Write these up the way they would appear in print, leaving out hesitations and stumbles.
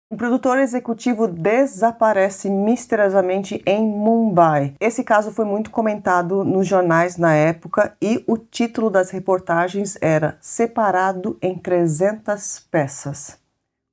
Um produtor executivo desaparece misteriosamente em Mumbai. Esse caso foi muito comentado nos jornais na época e o título das reportagens era Separado em 300 peças.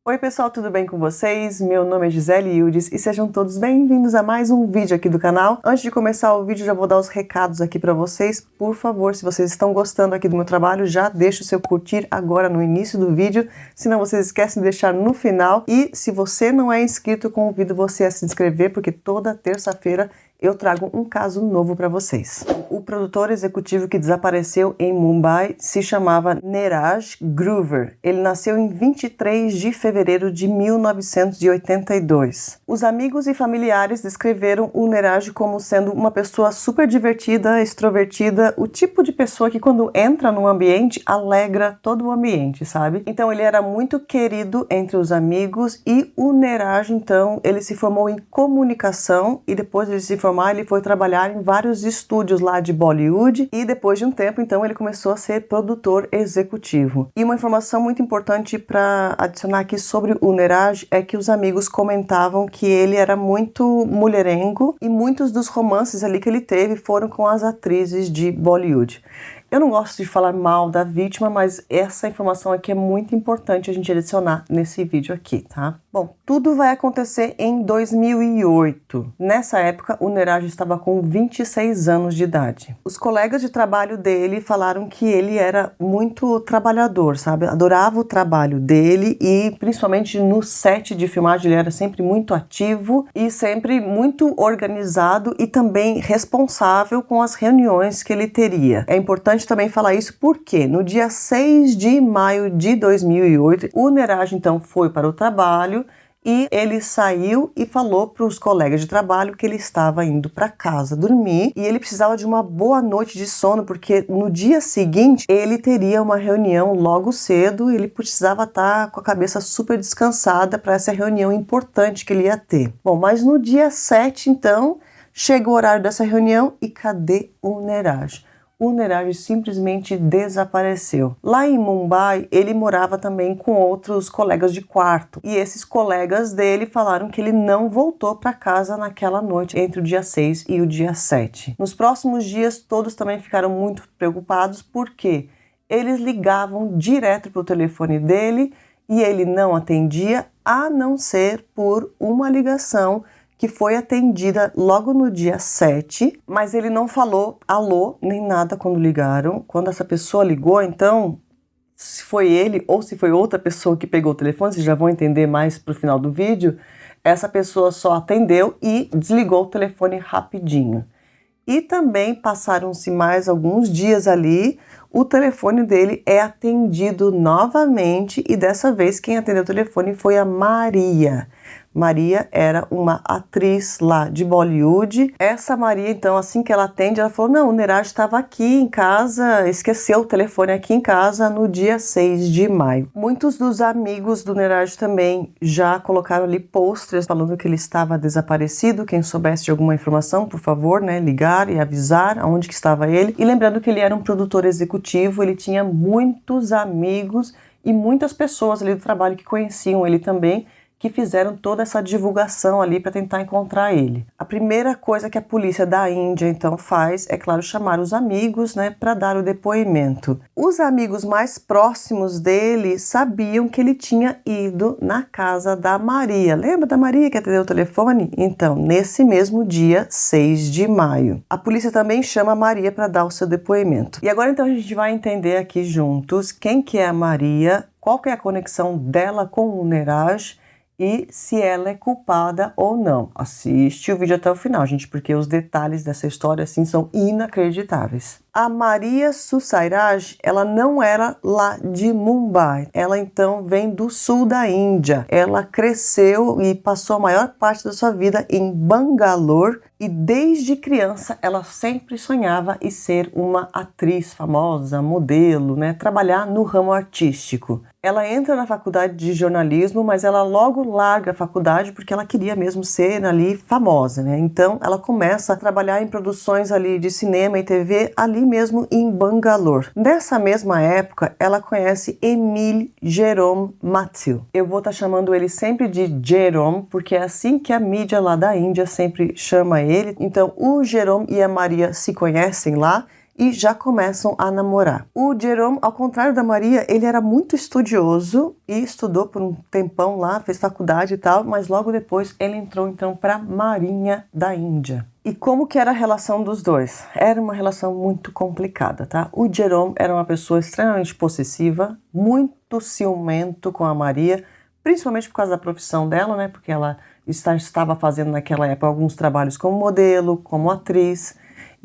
Oi pessoal, tudo bem com vocês? Meu nome é Gisele Ildes e sejam todos bem-vindos a mais um vídeo aqui do canal. Antes de começar o vídeo, já vou dar os recados aqui para vocês. Por favor, se vocês estão gostando aqui do meu trabalho, já deixa o seu curtir agora no início do vídeo, senão vocês esquecem de deixar no final. E se você não é inscrito, eu convido você a se inscrever, porque toda terça-feira eu trago um caso novo para vocês. O produtor executivo que desapareceu em Mumbai se chamava Neeraj Grover. Ele nasceu em 23 de fevereiro de 1982. Os amigos e familiares descreveram o Neeraj como sendo uma pessoa super divertida, extrovertida, o tipo de pessoa que quando entra no ambiente alegra todo o ambiente, sabe? Então ele era muito querido entre os amigos e o Neeraj, então, ele se formou em comunicação e depois de se formar ele foi trabalhar em vários estúdios lá de Bollywood e depois de um tempo então ele começou a ser produtor executivo. E uma informação muito importante para adicionar aqui sobre o Neeraj é que os amigos comentavam que ele era muito mulherengo e muitos dos romances ali que ele teve foram com as atrizes de Bollywood. Eu não gosto de falar mal da vítima, mas essa informação aqui é muito importante a gente adicionar nesse vídeo aqui, tá? Bom, tudo vai acontecer em 2008. Nessa época, o Neeraj estava com 26 anos de idade. Os colegas de trabalho dele falaram que ele era muito trabalhador, sabe? Adorava o trabalho dele e principalmente no set de filmagem ele era sempre muito ativo e sempre muito organizado e também responsável com as reuniões que ele teria. É importante também falar isso porque no dia 6 de maio de 2008, o Neeraj então foi para o trabalho e ele saiu e falou para os colegas de trabalho que ele estava indo para casa dormir e ele precisava de uma boa noite de sono porque no dia seguinte ele teria uma reunião logo cedo e ele precisava estar com a cabeça super descansada para essa reunião importante que ele ia ter. Bom, mas no dia 7 então chega o horário dessa reunião e cadê o Neeraj? O Neeraj simplesmente desapareceu. Lá em Mumbai, ele morava também com outros colegas de quarto. E esses colegas dele falaram que ele não voltou para casa naquela noite, entre o dia 6 e o dia 7. Nos próximos dias, todos também ficaram muito preocupados porque eles ligavam direto para o telefone dele e ele não atendia, a não ser por uma ligação que foi atendida logo no dia 7, mas ele não falou alô nem nada quando ligaram. Quando essa pessoa ligou, então, se foi ele ou se foi outra pessoa que pegou o telefone, vocês já vão entender mais pro final do vídeo, essa pessoa só atendeu e desligou o telefone rapidinho. E também passaram-se mais alguns dias ali, o telefone dele é atendido novamente e dessa vez quem atendeu o telefone foi a Maria. Maria era uma atriz lá de Bollywood. Essa Maria, então, assim que ela atende, ela falou, não, o Neeraj estava aqui em casa, esqueceu o telefone aqui em casa no dia 6 de maio. Muitos dos amigos do Neeraj também já colocaram ali posters falando que ele estava desaparecido. Quem soubesse de alguma informação, por favor, né, ligar e avisar aonde que estava ele. E lembrando que ele era um produtor executivo, ele tinha muitos amigos e muitas pessoas ali do trabalho que conheciam ele também, que fizeram toda essa divulgação ali para tentar encontrar ele. A primeira coisa que a polícia da Índia então faz é, claro, chamar os amigos, né, para dar o depoimento. Os amigos mais próximos dele sabiam que ele tinha ido na casa da Maria. Lembra da Maria que atendeu o telefone? Então, nesse mesmo dia, 6 de maio. A polícia também chama a Maria para dar o seu depoimento. E agora então a gente vai entender aqui juntos quem que é a Maria, qual que é a conexão dela com o Neeraj e se ela é culpada ou não. Assiste o vídeo até o final, gente, porque os detalhes dessa história, assim, são inacreditáveis. A Maria Susairaj, ela não era lá de Mumbai. Ela, então, vem do sul da Índia. Ela cresceu e passou a maior parte da sua vida em Bangalore E desde criança ela sempre sonhava em ser uma atriz famosa, modelo, né? Trabalhar no ramo artístico. Ela entra na faculdade de jornalismo, mas ela logo larga a faculdade porque ela queria mesmo ser ali famosa, né? Então ela começa a trabalhar em produções ali de cinema e TV ali mesmo em Bangalore. Nessa mesma época, ela conhece Emile Jerome Matthew. Eu vou estar chamando ele sempre de Jerome, porque é assim que a mídia lá da Índia sempre chama ele. Então o Jerome e a Maria se conhecem lá e já começam a namorar. O Jerome, ao contrário da Maria, ele era muito estudioso e estudou por um tempão lá, fez faculdade e tal, mas logo depois ele entrou então para a Marinha da Índia. E como que era a relação dos dois? Era uma relação muito complicada, tá? O Jerome era uma pessoa extremamente possessiva, muito ciumento com a Maria, principalmente por causa da profissão dela, né? Porque ela estava fazendo naquela época alguns trabalhos como modelo, como atriz.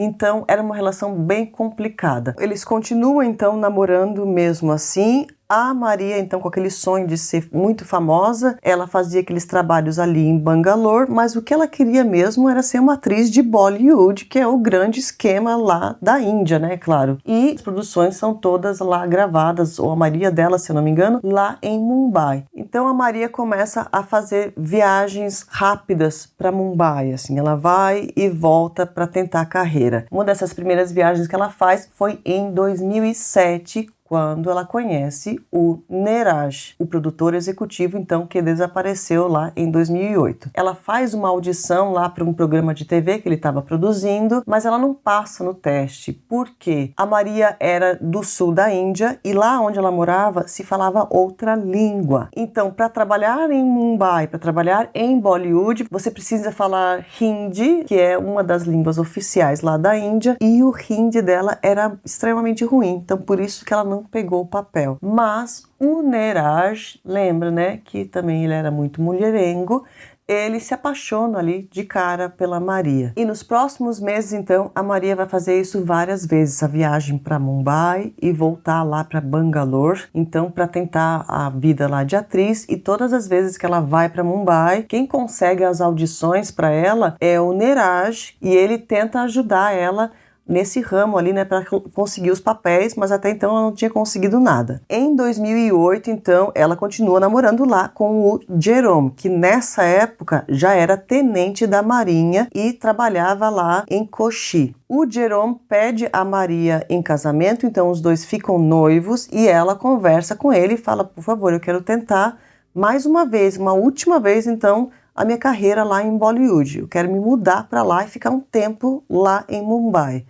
Então, era uma relação bem complicada. Eles continuam, então, namorando mesmo assim. A Maria, então, com aquele sonho de ser muito famosa, ela fazia aqueles trabalhos ali em Bangalore, mas o que ela queria mesmo era ser uma atriz de Bollywood, que é o grande esquema lá da Índia, né, claro. E as produções são todas lá gravadas, ou a maioria delas, se eu não me engano, lá em Mumbai. Então, a Maria começa a fazer viagens rápidas para Mumbai, assim, ela vai e volta para tentar a carreira. Uma dessas primeiras viagens que ela faz foi em 2007, quando ela conhece o Neeraj, o produtor executivo, então, que desapareceu lá em 2008. Ela faz uma audição lá para um programa de TV que ele estava produzindo, mas ela não passa no teste, porque a Maria era do sul da Índia e lá onde ela morava se falava outra língua. Então, para trabalhar em Mumbai, para trabalhar em Bollywood, você precisa falar Hindi, que é uma das línguas oficiais lá da Índia, e o Hindi dela era extremamente ruim, então por isso que ela não pegou o papel. Mas o Neeraj, lembra, né, que também ele era muito mulherengo, ele se apaixona ali de cara pela Maria. E nos próximos meses, então, a Maria vai fazer isso várias vezes, a viagem para Mumbai e voltar lá para Bangalore, então, para tentar a vida lá de atriz. E todas as vezes que ela vai para Mumbai, quem consegue as audições para ela é o Neeraj, e ele tenta ajudar ela nesse ramo ali, né, para conseguir os papéis, mas até então ela não tinha conseguido nada. Em 2008, então, ela continua namorando lá com o Jerome, que nessa época já era tenente da Marinha e trabalhava lá em Kochi. O Jerome pede a Maria em casamento, então os dois ficam noivos e ela conversa com ele e fala: por favor, eu quero tentar mais uma vez, uma última vez, então, a minha carreira lá em Bollywood. Eu quero me mudar para lá e ficar um tempo lá em Mumbai.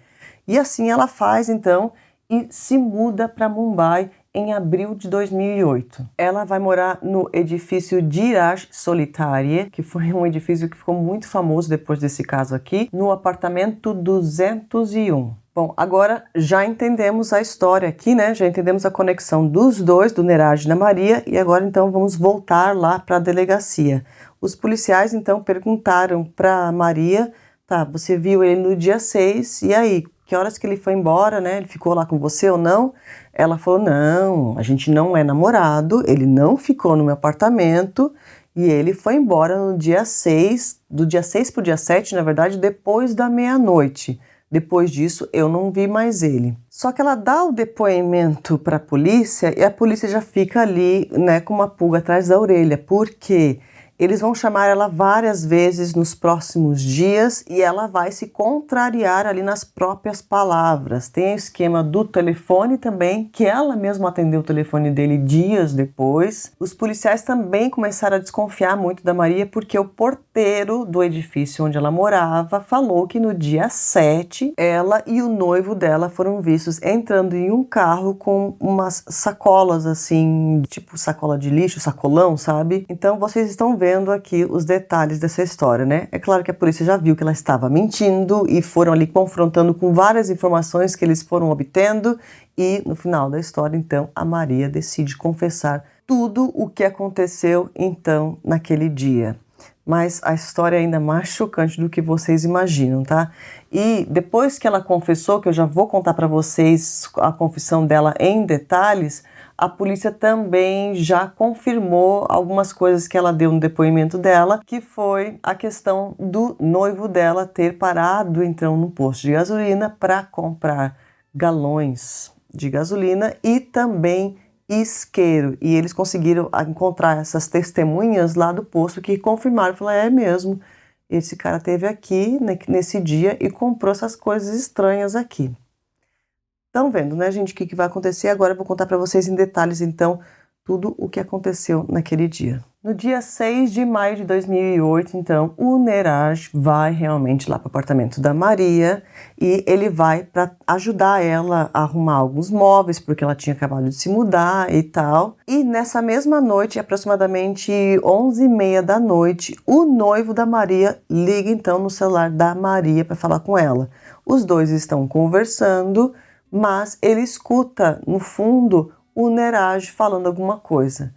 E assim ela faz, então, e se muda para Mumbai em abril de 2008. Ela vai morar no edifício Dheeraj Solitaire, que foi um edifício que ficou muito famoso depois desse caso aqui, no apartamento 201. Bom, agora já entendemos a história aqui, né? Já entendemos a conexão dos dois, do Neeraj e da Maria, e agora então vamos voltar lá para a delegacia. Os policiais então perguntaram para Maria: tá, você viu ele no dia 6, e aí? Que horas que ele foi embora, né? Ele ficou lá com você ou não? Ela falou: não, a gente não é namorado, ele não ficou no meu apartamento e ele foi embora no dia 6, do dia 6 para o dia 7, na verdade, depois da meia-noite. Depois disso, eu não vi mais ele. Só que ela dá o depoimento para a polícia e a polícia já fica ali, né, com uma pulga atrás da orelha. Por quê? Eles vão chamar ela várias vezes nos próximos dias e ela vai se contrariar ali nas próprias palavras. Tem o esquema do telefone também, que ela mesma atendeu o telefone dele dias depois. Os policiais também começaram a desconfiar muito da Maria porque o porteiro do edifício onde ela morava falou que no dia 7 ela e o noivo dela foram vistos entrando em um carro com umas sacolas assim, tipo sacola de lixo, sacolão, sabe? Então vocês estão vendo aqui os detalhes dessa história, né? É claro que a polícia já viu que ela estava mentindo e foram ali confrontando com várias informações que eles foram obtendo e no final da história, então, a Maria decide confessar tudo o que aconteceu, então, naquele dia. Mas a história é ainda mais chocante do que vocês imaginam, tá? E depois que ela confessou, que eu já vou contar para vocês a confissão dela em detalhes, a polícia também já confirmou algumas coisas que ela deu no depoimento dela, que foi a questão do noivo dela ter parado então no posto de gasolina para comprar galões de gasolina e também isqueiro. E eles conseguiram encontrar essas testemunhas lá do posto que confirmaram, falaram, é mesmo, esse cara esteve aqui nesse dia e comprou essas coisas estranhas aqui. Estão vendo, né, gente, o que vai acontecer agora? Eu vou contar para vocês em detalhes, então, tudo o que aconteceu naquele dia. No dia 6 de maio de 2008, então, o Neeraj vai realmente lá para o apartamento da Maria e ele vai para ajudar ela a arrumar alguns móveis, porque ela tinha acabado de se mudar e tal. E nessa mesma noite, aproximadamente 11h30 da noite, o noivo da Maria liga então no celular da Maria para falar com ela. Os dois estão conversando, mas ele escuta no fundo o Neeraj falando alguma coisa.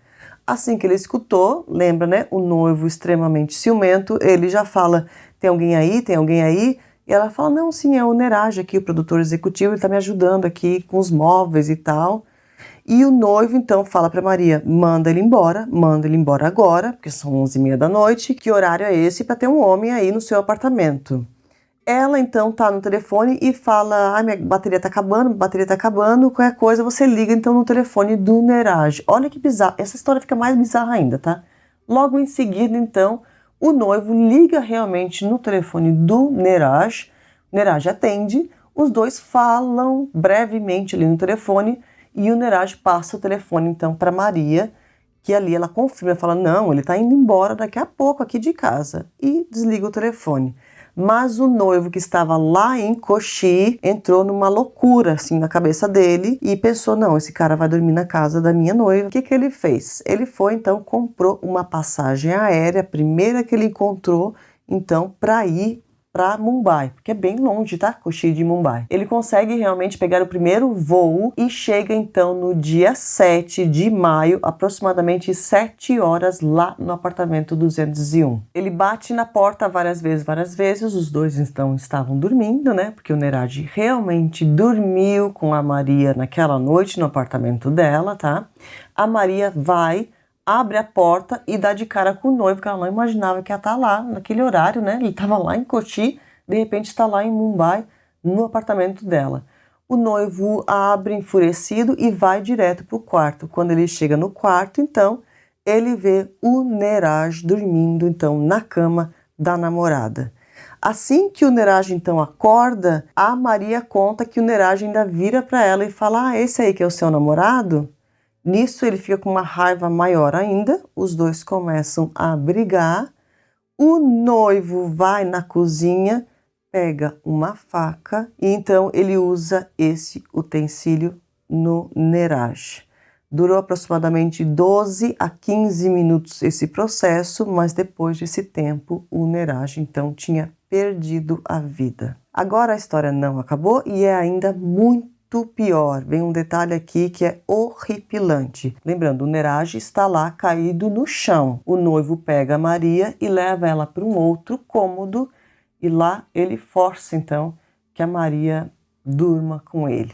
Assim que ele escutou, lembra, né? O noivo extremamente ciumento, ele já fala, tem alguém aí? Tem alguém aí? E ela fala, não, sim, é o Neeraj aqui, o produtor executivo, ele tá me ajudando aqui com os móveis e tal. E o noivo, então, fala para Maria, manda ele embora agora, porque são 11h30 da noite, que horário é esse para ter um homem aí no seu apartamento? Ela, então, tá no telefone e fala, minha bateria tá acabando, qualquer coisa você liga, então, no telefone do Neeraj. Olha que bizarro, essa história fica mais bizarra ainda, tá? Logo em seguida, então, o noivo liga realmente no telefone do Neeraj, o Neeraj atende, os dois falam brevemente ali no telefone e o Neeraj passa o telefone, então, para Maria, que ali ela confirma, fala, não, ele tá indo embora daqui a pouco aqui de casa, e desliga o telefone. Mas o noivo que estava lá em Kochi entrou numa loucura assim na cabeça dele e pensou, não, esse cara vai dormir na casa da minha noiva. O que ele fez? Ele foi então, comprou uma passagem aérea, a primeira que ele encontrou, então, para ir para Mumbai, porque é bem longe, tá? Kochi de Mumbai. Ele consegue realmente pegar o primeiro voo e chega então no dia 7 de maio, aproximadamente 7 horas, lá no apartamento 201. Ele bate na porta várias vezes, os dois então estavam dormindo, né? Porque o Neeraj realmente dormiu com a Maria naquela noite no apartamento dela, tá? A Maria vai, abre a porta e dá de cara com o noivo, que ela não imaginava que ia estar lá naquele horário, né? Ele estava lá em Kochi, de repente está lá em Mumbai, no apartamento dela. O noivo abre enfurecido e vai direto para o quarto. Quando ele chega no quarto, então, ele vê o Neeraj dormindo, então, na cama da namorada. Assim que o Neeraj, então, acorda, a Maria conta que o Neeraj ainda vira para ela e fala, esse aí que é o seu namorado? Nisso ele fica com uma raiva maior ainda, os dois começam a brigar, o noivo vai na cozinha, pega uma faca e então ele usa esse utensílio no Neeraj. Durou aproximadamente 12 a 15 minutos esse processo, mas depois desse tempo o Neeraj então tinha perdido a vida. Agora a história não acabou e é ainda muito pior. Vem um detalhe aqui que é horripilante. Lembrando, o Neeraj está lá caído no chão. O noivo pega a Maria e leva ela para um outro cômodo e lá ele força então que a Maria durma com ele.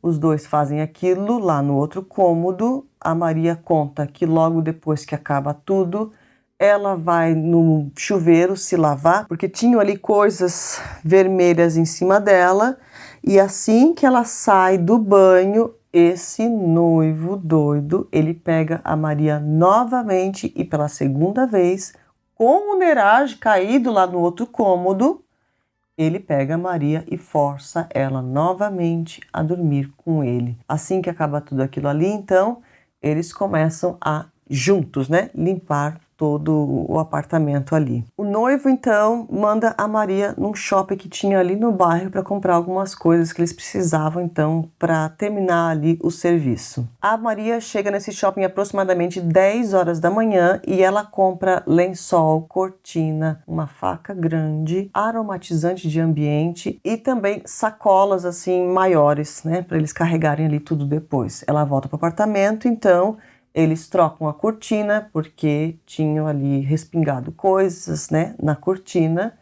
Os dois fazem aquilo lá no outro cômodo. A Maria conta que logo depois que acaba tudo, ela vai no chuveiro se lavar, porque tinham ali coisas vermelhas em cima dela. E assim que ela sai do banho, esse noivo doido, ele pega a Maria novamente e pela segunda vez, com o Neeraj caído lá no outro cômodo, ele pega a Maria e força ela novamente a dormir com ele. Assim que acaba tudo aquilo ali, então, eles começam a, juntos, né, limpar todo o apartamento ali. O noivo, então, manda a Maria num shopping que tinha ali no bairro para comprar algumas coisas que eles precisavam, então, para terminar ali o serviço. A Maria chega nesse shopping aproximadamente 10 horas da manhã e ela compra lençol, cortina, uma faca grande, aromatizante de ambiente e também sacolas, assim, maiores, né, para eles carregarem ali tudo depois. Ela volta para o apartamento, então, eles trocam a cortina, porque tinham ali respingado coisas, né, na cortina.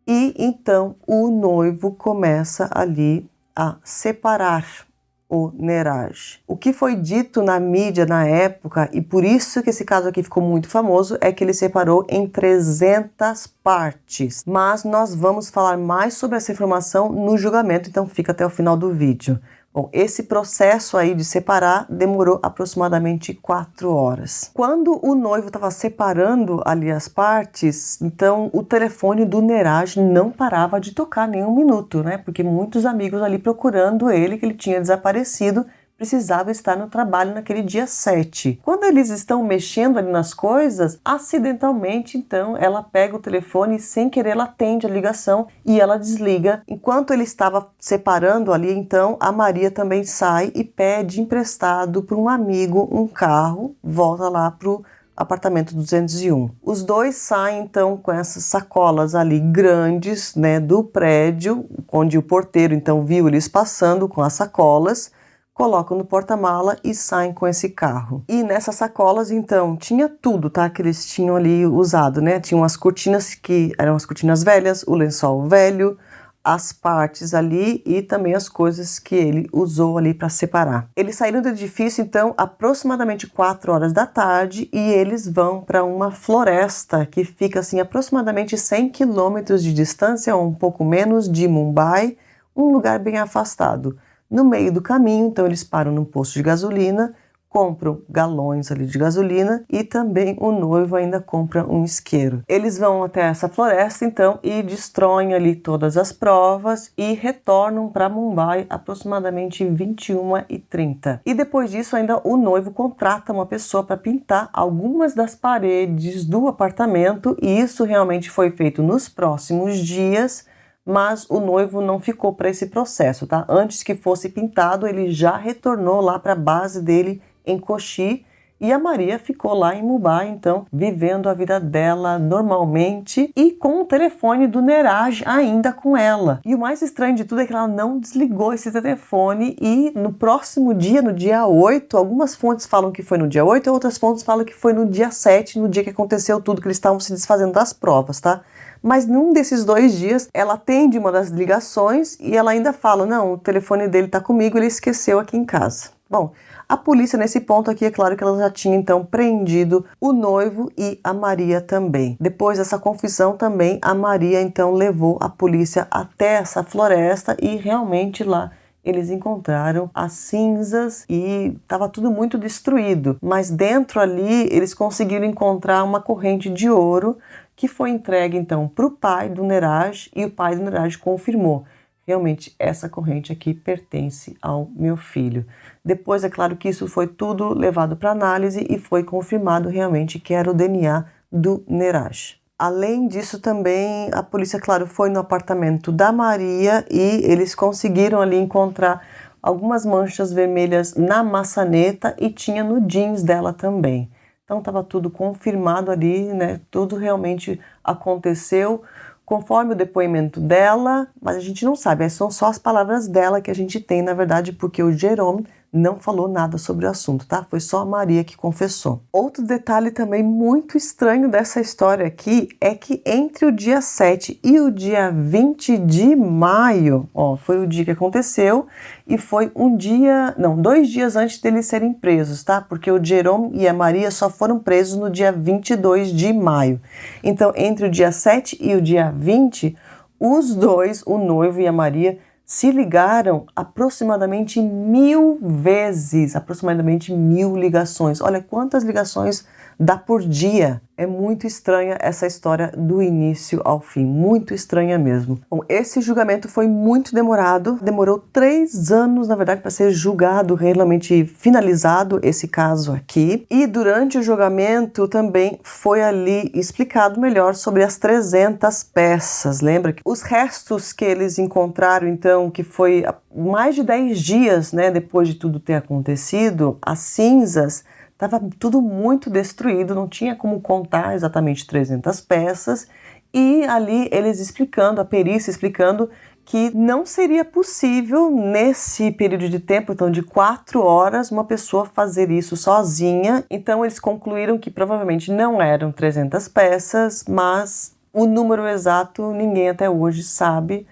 E então o noivo começa ali a separar o Neeraj. O que foi dito na mídia na época, e por isso que esse caso aqui ficou muito famoso, é que ele separou em 300 partes. Mas nós vamos falar mais sobre essa informação no julgamento, então fica até o final do vídeo. Bom, esse processo aí de separar demorou aproximadamente 4 horas. Quando o noivo estava separando ali as partes, então o telefone do Neeraj não parava de tocar nem um minuto, né? Porque muitos amigos ali procurando ele, que ele tinha desaparecido, precisava estar no trabalho naquele dia 7. Quando eles estão mexendo ali nas coisas, acidentalmente, então, ela pega o telefone e sem querer ela atende a ligação e ela desliga. Enquanto ele estava separando ali, então, a Maria também sai e pede emprestado para um amigo um carro, volta lá para o apartamento 201. Os dois saem então com essas sacolas ali grandes, né, do prédio, onde o porteiro então viu eles passando com as sacolas, colocam no porta-mala e saem com esse carro. E nessas sacolas, então, tinha tudo, tá? Que eles tinham ali usado, né? Tinham as cortinas que eram as cortinas velhas, o lençol velho, as partes ali e também as coisas que ele usou ali para separar. Eles saíram do edifício, então, aproximadamente 4 horas da tarde e eles vão para uma floresta que fica, assim, aproximadamente 100 quilômetros de distância, ou um pouco menos, de Mumbai, um lugar bem afastado. No meio do caminho, então, eles param num posto de gasolina, compram galões ali de gasolina e também o noivo ainda compra um isqueiro. Eles vão até essa floresta, então, e destroem ali todas as provas e retornam para Mumbai aproximadamente 21h30. E depois disso, ainda o noivo contrata uma pessoa para pintar algumas das paredes do apartamento e isso realmente foi feito nos próximos dias, mas o noivo não ficou para esse processo, tá? Antes que fosse pintado, ele já retornou lá para a base dele em Kochi e a Maria ficou lá em Mumbai, então, vivendo a vida dela normalmente e com o telefone do Neeraj ainda com ela. E o mais estranho de tudo é que ela não desligou esse telefone e no próximo dia, no dia 8, algumas fontes falam que foi no dia 8, outras fontes falam que foi no dia 7, no dia que aconteceu tudo, que eles estavam se desfazendo das provas, tá? Mas num desses 2 dias, ela atende uma das ligações e ela ainda fala, não, o telefone dele tá comigo, ele esqueceu aqui em casa. Bom, a polícia nesse ponto aqui, é claro que ela já tinha então prendido o noivo e a Maria também. Depois dessa confissão também, a Maria então levou a polícia até essa floresta e realmente lá eles encontraram as cinzas e estava tudo muito destruído. Mas dentro ali eles conseguiram encontrar uma corrente de ouro que foi entregue então para o pai do Neeraj e o pai do Neeraj confirmou. Realmente, essa corrente aqui pertence ao meu filho. Depois, é claro que isso foi tudo levado para análise e foi confirmado realmente que era o DNA do Neeraj. Além disso, também a polícia, claro, foi no apartamento da Maria e eles conseguiram ali encontrar algumas manchas vermelhas na maçaneta e tinha no jeans dela também. Então, estava tudo confirmado ali, né? Tudo realmente aconteceu conforme o depoimento dela, mas a gente não sabe, são só as palavras dela que a gente tem, na verdade, porque o Jerome não falou nada sobre o assunto, tá? Foi só a Maria que confessou. Outro detalhe também muito estranho dessa história aqui é que entre o dia 7 e o dia 20 de maio, ó, foi o dia que aconteceu e foi 2 dias antes deles serem presos, tá? Porque o Jerome e a Maria só foram presos no dia 22 de maio. Então, entre o dia 7 e o dia 20, os dois, o noivo e a Maria, se ligaram aproximadamente 1000 vezes, aproximadamente 1000 ligações. Olha quantas ligações dá por dia. É muito estranha essa história do início ao fim, muito estranha mesmo. Bom, esse julgamento foi muito demorado, demorou 3 anos, na verdade, para ser julgado, realmente finalizado esse caso aqui. E durante o julgamento também foi ali explicado melhor sobre as 300 peças. Lembra que os restos que eles encontraram, então, que foi mais de 10 dias, né, depois de tudo ter acontecido, as cinzas, estava tudo muito destruído, não tinha como contar exatamente 300 peças e ali eles explicando, a perícia explicando que não seria possível nesse período de tempo, então de 4 horas, uma pessoa fazer isso sozinha. Então eles concluíram que provavelmente não eram 300 peças, mas o número exato ninguém até hoje sabe,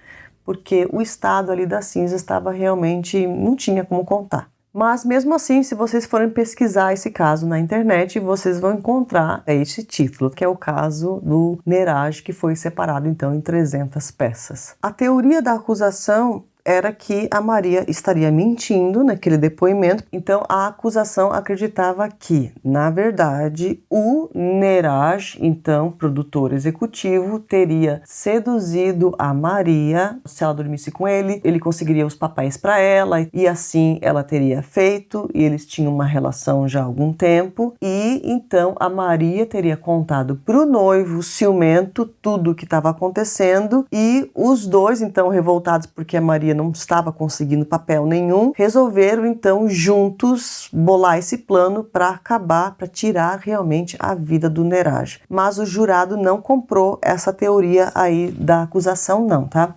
porque o estado ali da cinza estava realmente, não tinha como contar. Mas mesmo assim, se vocês forem pesquisar esse caso na internet, vocês vão encontrar esse título, que é o caso do Neeraj, que foi separado então em 300 peças. A teoria da acusação era que a Maria estaria mentindo naquele depoimento, então a acusação acreditava que, na verdade, o Neeraj, então produtor executivo, teria seduzido a Maria. Se ela dormisse com ele, ele conseguiria os papéis para ela e assim ela teria feito, e eles tinham uma relação já há algum tempo, e então a Maria teria contado para o noivo ciumento tudo o que estava acontecendo, e os dois, então revoltados porque a Maria não estava conseguindo papel nenhum, resolveram então juntos bolar esse plano para acabar, para tirar realmente a vida do Neeraj. Mas o jurado não comprou essa teoria aí da acusação não, tá?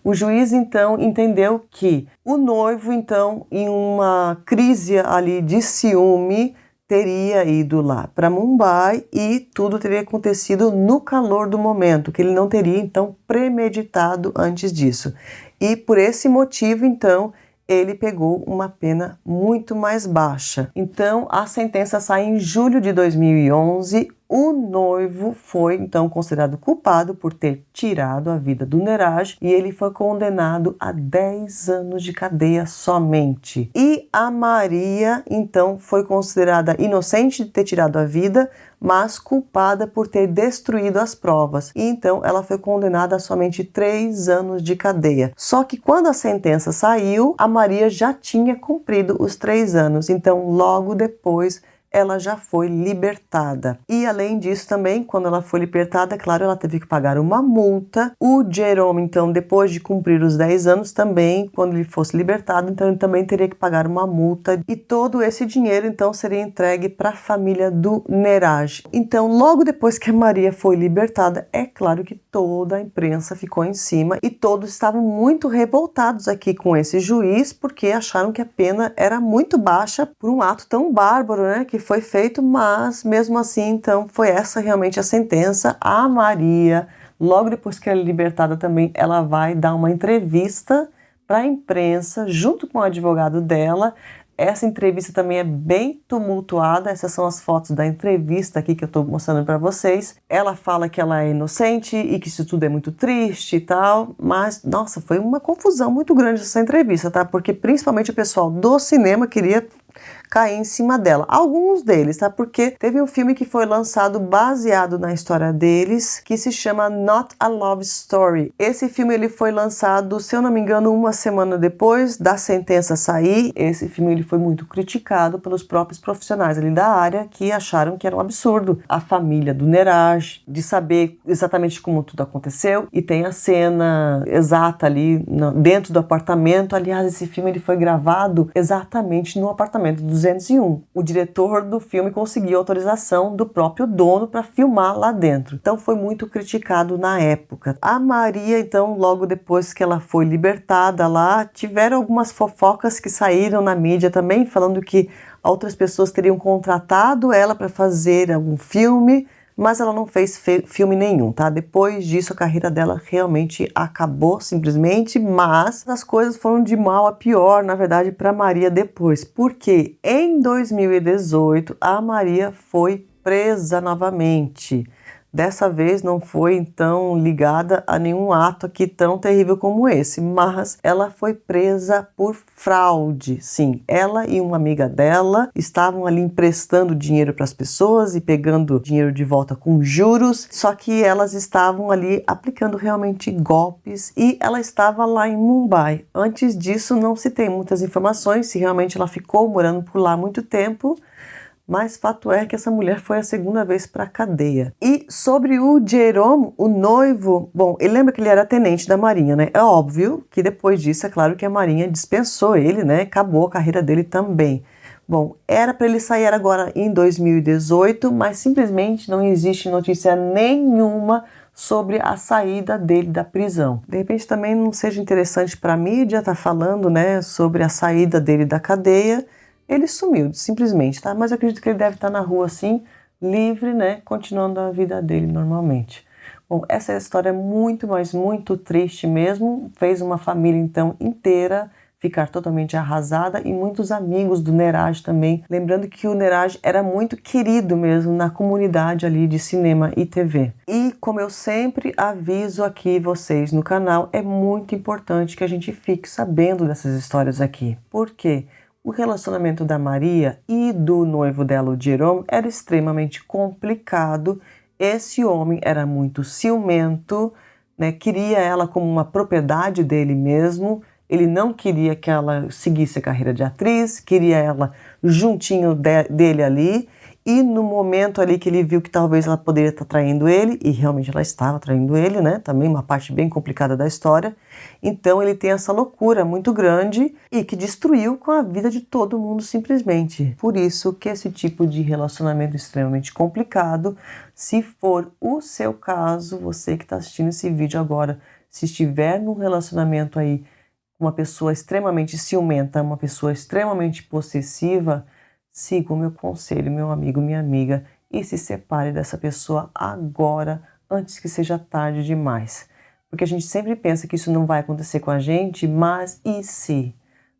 O juiz então entendeu que o noivo então, em uma crise ali de ciúme, teria ido lá para Mumbai e tudo teria acontecido no calor do momento, que ele não teria então premeditado antes disso. E por esse motivo então ele pegou uma pena muito mais baixa. Então a sentença sai em julho de 2011. O noivo foi então considerado culpado por ter tirado a vida do Neeraj e ele foi condenado a 10 anos de cadeia somente. E a Maria então foi considerada inocente de ter tirado a vida, mas culpada por ter destruído as provas. E então ela foi condenada a somente 3 anos de cadeia. Só que quando a sentença saiu, a Maria já tinha cumprido os 3 anos. Então logo depois ela já foi libertada. E além disso também, quando ela foi libertada, claro, ela teve que pagar uma multa. O Jerome, então, depois de cumprir os 10 anos também, quando ele fosse libertado, então ele também teria que pagar uma multa. E todo esse dinheiro, então, seria entregue para a família do Neeraj. Então, logo depois que a Maria foi libertada, é claro que toda a imprensa ficou em cima e todos estavam muito revoltados aqui com esse juiz, porque acharam que a pena era muito baixa por um ato tão bárbaro, né, que foi feito, mas mesmo assim, então, foi essa realmente a sentença. A Maria, logo depois que ela é libertada também, ela vai dar uma entrevista para a imprensa, junto com o advogado dela. Essa entrevista também é bem tumultuada, essas são as fotos da entrevista aqui que eu estou mostrando para vocês. Ela fala que ela é inocente e que isso tudo é muito triste e tal, mas, nossa, foi uma confusão muito grande essa entrevista, tá? Porque principalmente o pessoal do cinema queria cair em cima dela. Alguns deles, tá? Porque teve um filme que foi lançado baseado na história deles, que se chama Not a Love Story. Esse filme ele foi lançado, se eu não me engano, uma semana depois da sentença sair. Esse filme ele foi muito criticado pelos próprios profissionais ali da área, que acharam que era um absurdo a família do Neeraj, de saber exatamente como tudo aconteceu, e tem a cena exata ali dentro do apartamento. Aliás, esse filme ele foi gravado exatamente no apartamento 201. O diretor do filme conseguiu autorização do próprio dono para filmar lá dentro. Então foi muito criticado na época. A Maria, então, logo depois que ela foi libertada lá, tiveram algumas fofocas que saíram na mídia também, falando que outras pessoas teriam contratado ela para fazer algum filme, mas ela não fez filme nenhum, tá? Depois disso, a carreira dela realmente acabou, simplesmente, mas as coisas foram de mal a pior, na verdade, para Maria depois, porque em 2018, a Maria foi presa novamente. Dessa vez não foi, então, ligada a nenhum ato aqui tão terrível como esse, mas ela foi presa por fraude. Sim, ela e uma amiga dela estavam ali emprestando dinheiro para as pessoas e pegando dinheiro de volta com juros, só que elas estavam ali aplicando realmente golpes e ela estava lá em Mumbai. Antes disso, não se tem muitas informações se realmente ela ficou morando por lá muito tempo, mas fato é que essa mulher foi a segunda vez para a cadeia. E sobre o Jerome, o noivo, bom, ele lembra que ele era tenente da Marinha, né? É óbvio que depois disso, é claro que a Marinha dispensou ele, né? Acabou a carreira dele também. Bom, era para ele sair agora em 2018, mas simplesmente não existe notícia nenhuma sobre a saída dele da prisão. De repente também não seja interessante para a mídia estar falando, né, sobre a saída dele da cadeia. Ele sumiu, simplesmente, tá? Mas eu acredito que ele deve estar na rua, assim, livre, né? Continuando a vida dele normalmente. Bom, essa história é muito, mas muito triste mesmo. Fez uma família, então, inteira ficar totalmente arrasada e muitos amigos do Neeraj também. Lembrando que o Neeraj era muito querido mesmo na comunidade ali de cinema e TV. E como eu sempre aviso aqui vocês no canal, é muito importante que a gente fique sabendo dessas histórias aqui. Por quê? O relacionamento da Maria e do noivo dela, o Jerome, era extremamente complicado. Esse homem era muito ciumento, né? Queria ela como uma propriedade dele mesmo. Ele não queria que ela seguisse a carreira de atriz, queria ela juntinho dele ali. E no momento ali que ele viu que talvez ela poderia estar traindo ele, e realmente ela estava traindo ele, né? Também uma parte bem complicada da história. Então ele tem essa loucura muito grande e que destruiu com a vida de todo mundo simplesmente. Por isso que esse tipo de relacionamento extremamente complicado, se for o seu caso, você que está assistindo esse vídeo agora, se estiver num relacionamento aí, uma pessoa extremamente ciumenta, uma pessoa extremamente possessiva, siga o meu conselho, meu amigo, minha amiga, e se separe dessa pessoa agora, antes que seja tarde demais. Porque a gente sempre pensa que isso não vai acontecer com a gente, mas e se?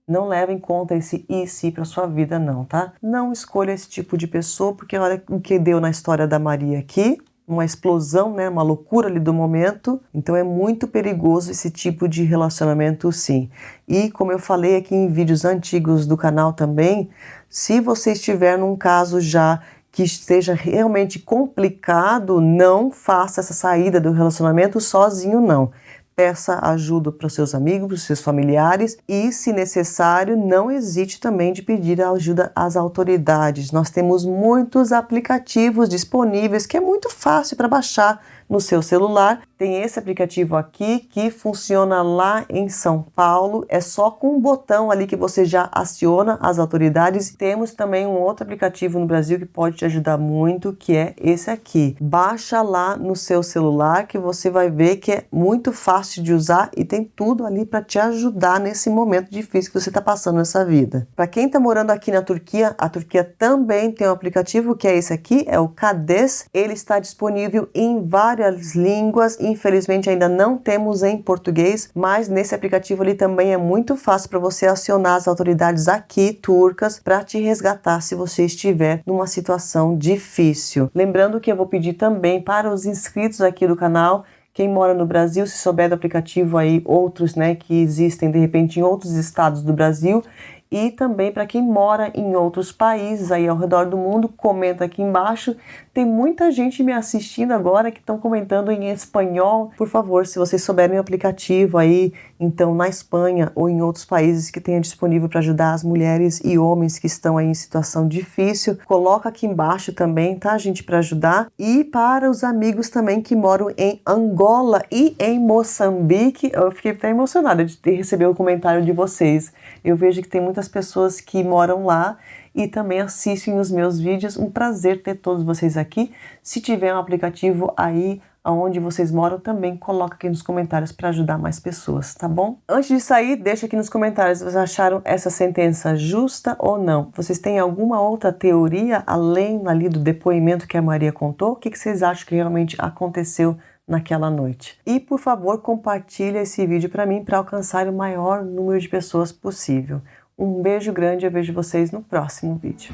Não leve em conta esse e se para sua vida não, tá? Não escolha esse tipo de pessoa, porque olha o que deu na história da Maria aqui, uma explosão, né, uma loucura ali do momento. Então é muito perigoso esse tipo de relacionamento, sim. E como eu falei aqui em vídeos antigos do canal também, se você estiver num caso já que esteja realmente complicado, não faça essa saída do relacionamento sozinho, não. Peça ajuda para os seus amigos, para os seus familiares e, se necessário, não hesite também de pedir ajuda às autoridades. Nós temos muitos aplicativos disponíveis que é muito fácil para baixar no seu celular. Tem esse aplicativo aqui que funciona lá em São Paulo. É só com um botão ali que você já aciona as autoridades. Temos também um outro aplicativo no Brasil que pode te ajudar muito, que é esse aqui. Baixa lá no seu celular que você vai ver que é muito fácil de usar e tem tudo ali para te ajudar nesse momento difícil que você está passando nessa vida. Para quem está morando aqui na Turquia, a Turquia também tem um aplicativo que é esse aqui, é o Kades. Ele está disponível em várias línguas, infelizmente ainda não temos em português, mas nesse aplicativo ali também é muito fácil para você acionar as autoridades aqui turcas para te resgatar se você estiver numa situação difícil. Lembrando que eu vou pedir também para os inscritos aqui do canal, quem mora no Brasil, se souber do aplicativo aí, outros, né, que existem de repente em outros estados do Brasil, e também para quem mora em outros países aí ao redor do mundo, comenta aqui embaixo. Tem muita gente me assistindo agora que estão comentando em espanhol. Por favor, se vocês souberem o aplicativo aí, então na Espanha ou em outros países que tenha disponível para ajudar as mulheres e homens que estão aí em situação difícil, coloca aqui embaixo também, tá, gente, para ajudar. E para os amigos também que moram em Angola e em Moçambique, eu fiquei até emocionada de receber o comentário de vocês. Eu vejo que tem muitas pessoas que moram lá e também assistem os meus vídeos. Um prazer ter todos vocês aqui. Se tiver um aplicativo aí onde vocês moram, também coloca aqui nos comentários para ajudar mais pessoas, tá bom? Antes de sair, deixa aqui nos comentários se vocês acharam essa sentença justa ou não. Vocês têm alguma outra teoria além ali do depoimento que a Maria contou? O que vocês acham que realmente aconteceu naquela noite? E por favor, compartilhe esse vídeo para mim para alcançar o maior número de pessoas possível. Um beijo grande, eu vejo vocês no próximo vídeo.